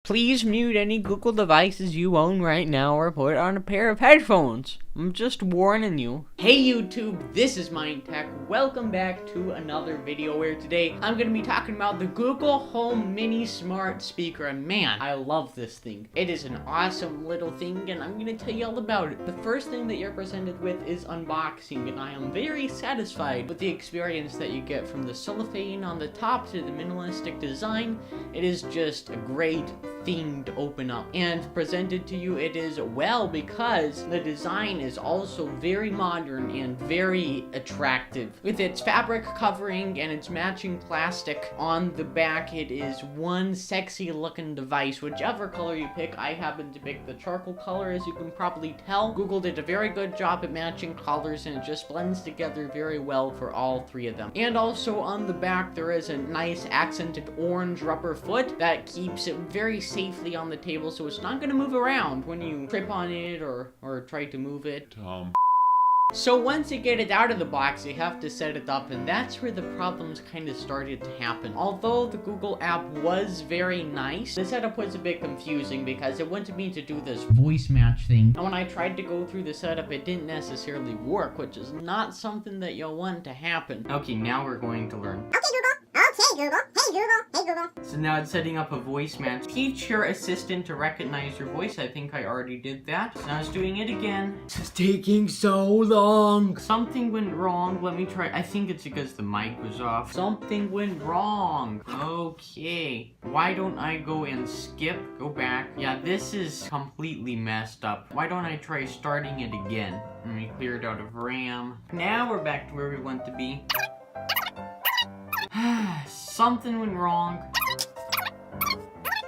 Please mute any Google devices you own right now or put on a pair of headphones. I'm just warning you. Hey YouTube, this is MindTech. Welcome back to another video where today I'm going to be talking about the Google Home Mini Smart Speaker. And man, I love this thing. It is an awesome little thing and I'm going to tell you all about it. The first thing that you're presented with is unboxing, and I am very satisfied with the experience that you get from the cellophane on the top to the minimalistic design. It is just a great thing to open up, and presented to you it is well because the design is also very modern and very attractive. With its fabric covering and its matching plastic on the back, it is one sexy looking device. Whichever color you pick, I happen to pick the charcoal color. As you can probably tell, Google did a very good job at matching colors, and it just blends together very well for all three of them. And also on the back there is a nice accented orange rubber foot that keeps it very safely on the table, so it's not going to move around when you trip on it or try to move it. So once you get it out of the box, you have to set it up, and that's where the problems kind of started to happen. Although the Google app was very nice, the setup was a bit confusing because it wanted me to do this voice match thing. And when I tried to go through the setup, it didn't necessarily work, which is not something that you'll want to happen. Okay, now we're going to learn. Okay, Google. Okay, Google. Hey, Google. Hey, Google. So now it's setting up a voice match. Teach your assistant to recognize your voice. I think I already did that. So now it's doing it again. This is taking so long. Something went wrong. Let me try. I think it's because the mic was off. Something went wrong. Okay. Why don't I go and skip? Go back. Yeah, this is completely messed up. Why don't I try starting it again? Let me clear it out of RAM. Now we're back to where we want to be. Something went wrong.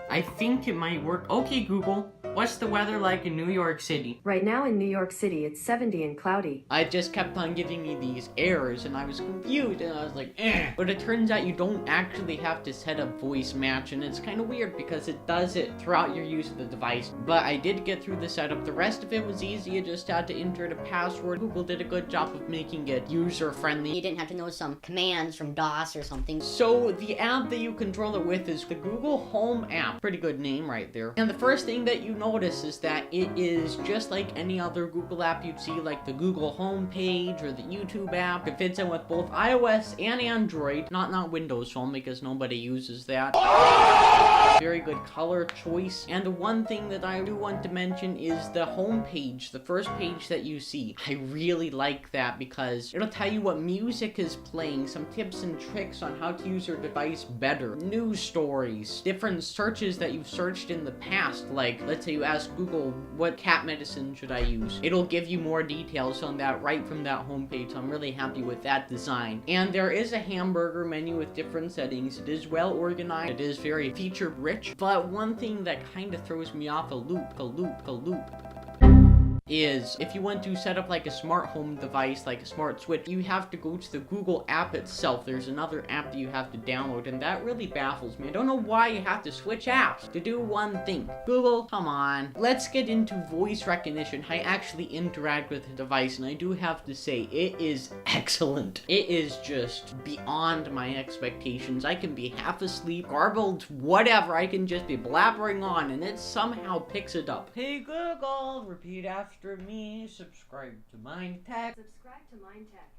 I think it might work. Okay, Google. What's the weather like in New York City? Right now in New York City, it's 70 and cloudy. I just kept on giving me these errors and I was confused and I was like, eh. But it turns out you don't actually have to set up voice match, and it's kind of weird because it does it throughout your use of the device. But I did get through the setup. The rest of it was easy. You just had to enter the password. Google did a good job of making it user-friendly. You didn't have to know some commands from DOS or something. So the app that you control it with is the Google Home app. Pretty good name right there. And the first thing that you notice is that it is just like any other Google app you'd see, like the Google Home page or the YouTube app. It fits in with both iOS and Android, not Windows Phone because nobody uses that. Very good color choice. And the one thing that I do want to mention is the home page, the first page that you see. I really like that because it'll tell you what music is playing, some tips and tricks on how to use your device better, news stories, different searches that you've searched in the past. Like, let's say you ask Google, what cat medicine should I use? It'll give you more details on that right from that homepage. So I'm really happy with that design. And there is a hamburger menu with different settings. It is well organized. It is very feature rich. But one thing that kind of throws me off a loop is if you want to set up like a smart home device, like a smart switch, you have to go to the Google app itself. There's another app that you have to download, and that really baffles me. I don't know why you have to switch apps to do one thing. Google, come on. Let's get into voice recognition. I actually interact with the device, and I do have to say, it is excellent. It is just beyond my expectations. I can be half asleep, garbled, whatever. I can just be blabbering on, and it somehow picks it up. Hey Google, repeat after me, subscribe to MindTech. Subscribe to MindTech.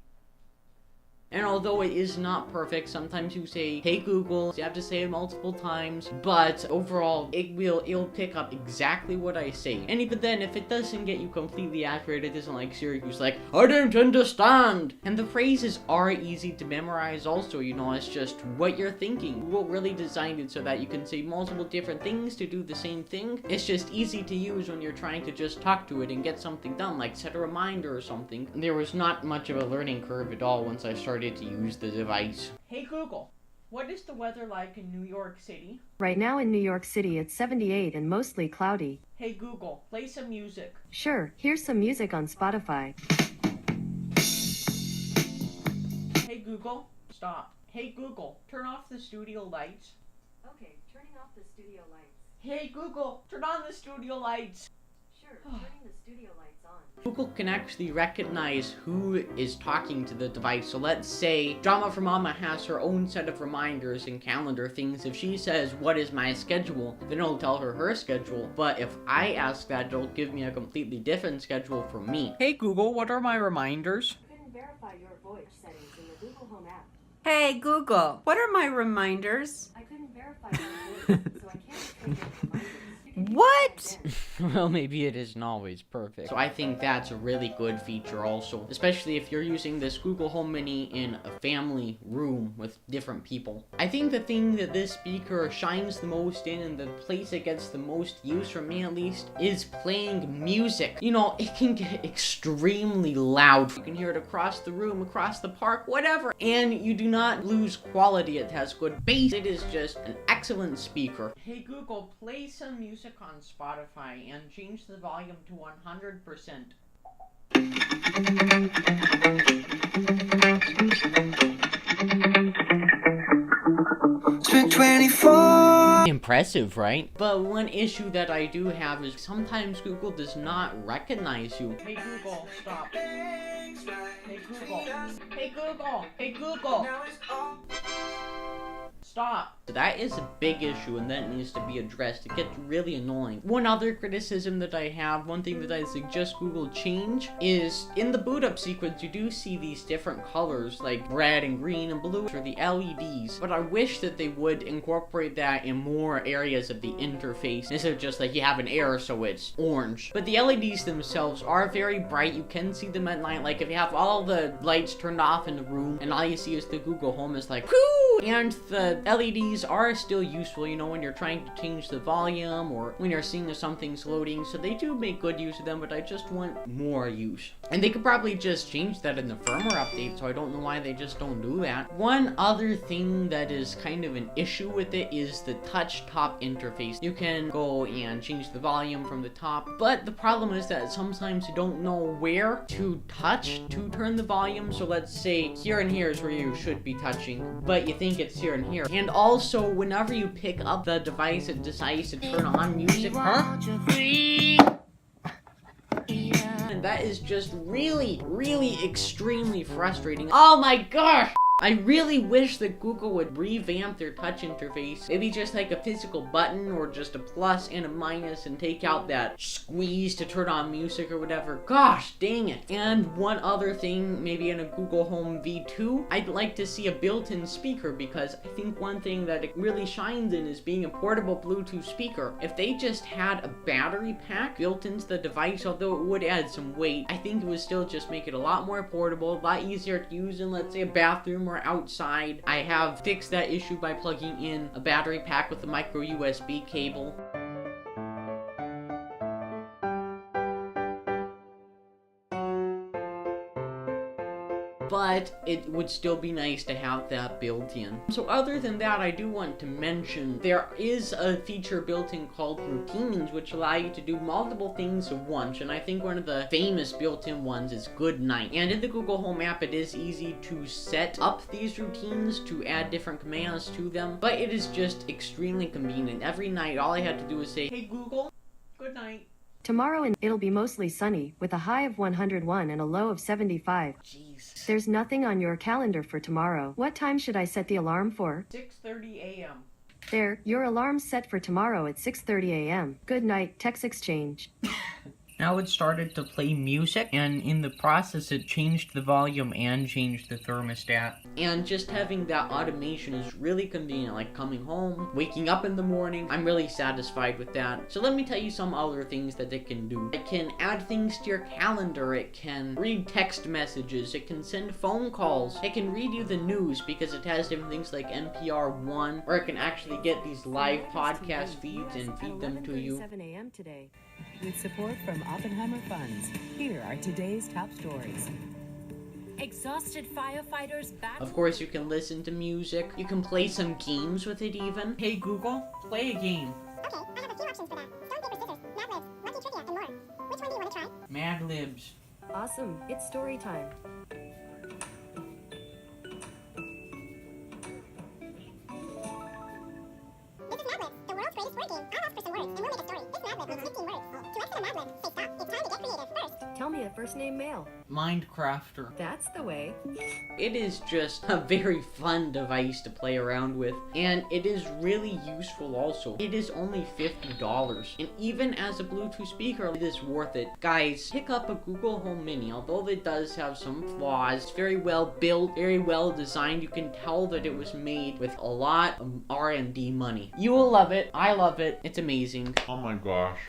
And although it is not perfect, sometimes you say, hey Google, you have to say it multiple times, but overall, it'll pick up exactly what I say. And even then, if it doesn't get you completely accurate, it isn't like Siri who's like, I didn't understand! And the phrases are easy to memorize also, you know, it's just what you're thinking. Google really designed it so that you can say multiple different things to do the same thing. It's just easy to use when you're trying to just talk to it and get something done, like set a reminder or something. There was not much of a learning curve at all once I started to use the device. Hey Google, what is the weather like in New York City? Right now in New York City, it's 78 and mostly cloudy. Hey Google, play some music. Sure, here's some music on Spotify. Hey Google, stop. Hey Google, turn off the studio lights. Okay, turning off the studio lights. Hey Google, turn on the studio lights. Sure, turning the studio lights on. Google can actually recognize who is talking to the device. So let's say Drama for Mama has her own set of reminders and calendar things. If she says, "What is my schedule?" then it'll tell her her schedule. But if I ask that, it'll give me a completely different schedule for me. Hey Google, what are my reminders? I couldn't verify your voice settings in the Google Home app. Hey Google, what are my reminders? I couldn't verify your voice, so I can't take your reminders. You can use What? it again. Well, maybe it isn't always perfect. So I think that's a really good feature also, especially if you're using this Google Home Mini in a family room with different people. I think the thing that this speaker shines the most in, and the place it gets the most use from me at least, is playing music. You know, it can get extremely loud. You can hear it across the room, across the park, whatever, and you do not lose quality. It has good bass. It is just an excellent speaker. Hey Google, play some music on Spotify and change the volume to 100%. Spent 24. Impressive, right? But one issue that I do have is sometimes Google does not recognize you. Hey Google, stop. Hey Google. Hey Google. Hey Google. Stop. That is a big issue, and that needs to be addressed. It gets really annoying. One other criticism that I have, one thing that I suggest Google change, is in the boot up sequence you do see these different colors like red and green and blue for the LEDs, but I wish that they would incorporate that in more areas of the interface instead of just like you have an error so it's orange. But the LEDs themselves are very bright. You can see them at night. Like if you have all the lights turned off in the room and all you see is the Google Home, is like whoo! And the LEDs are still useful, you know, when you're trying to change the volume or when you're seeing if something's loading, so they do make good use of them, but I just want more use. And they could probably just change that in the firmware update, so I don't know why they just don't do that. One other thing that is kind of an issue with it is the touch top interface. You can go and change the volume from the top, but the problem is that sometimes you don't know where to touch to turn the volume. So let's say here and here is where you should be touching, but you think it's here and here. And also, whenever you pick up the device, it decides to turn on music. Huh? And that is just really, really extremely frustrating. Oh my gosh! I really wish that Google would revamp their touch interface. Maybe just like a physical button or just a plus and a minus and take out that squeeze to turn on music or whatever. Gosh, dang it. And one other thing, maybe in a Google Home V2, I'd like to see a built-in speaker, because I think one thing that it really shines in is being a portable Bluetooth speaker. If they just had a battery pack built into the device, although it would add some weight, I think it would still just make it a lot more portable, a lot easier to use in, let's say, a bathroom or outside. I have fixed that issue by plugging in a battery pack with a micro USB cable. But it would still be nice to have that built in. So other than that, I do want to mention there is a feature built in called routines, which allow you to do multiple things at once, and I think one of the famous built-in ones is good night. And in the Google Home app, it is easy to set up these routines, to add different commands to them, but it is just extremely convenient. Every night, all I had to do was say, "Hey Google, good night." Tomorrow it'll be mostly sunny, with a high of 101 and a low of 75. Jeez. There's nothing on your calendar for tomorrow. What time should I set the alarm for? 6:30 a.m. There, your alarm's set for tomorrow at 6:30 a.m. Good night, text exchange. Now it started to play music, and in the process it changed the volume and changed the thermostat. And just having that automation is really convenient, like coming home, waking up in the morning. I'm really satisfied with that. So let me tell you some other things that it can do. It can add things to your calendar, it can read text messages, it can send phone calls, it can read you the news because it has different things like NPR One, or it can actually get these live podcast feeds and feed them to you. 7 a.m. today. With support from Oppenheimer Funds, here are today's top stories. Exhausted firefighters back. Of course, you can listen to music. You can play some games with it even. Hey Google, play a game. Okay, I have a few options for that. Stone, paper, scissors, Mad Libs, Lucky Trivia, and more. Which one do you want to try? Mad Libs. Awesome, it's story time. This is Mad Libs, the world's greatest word game. I'll ask for some words, and we'll make a story. This Mad Lib needs 15 words. To answer the Mad Lib, say stop. first name male. Minecrafter. That's the way. It is just a very fun device to play around with, and it is really useful also. It is only $50, and even as a Bluetooth speaker, it is worth it. Guys, pick up a Google Home Mini. Although it does have some flaws, it's very well built, very well designed. You can tell that it was made with a lot of R&D money. You will love it. I love it. It's amazing. Oh my gosh.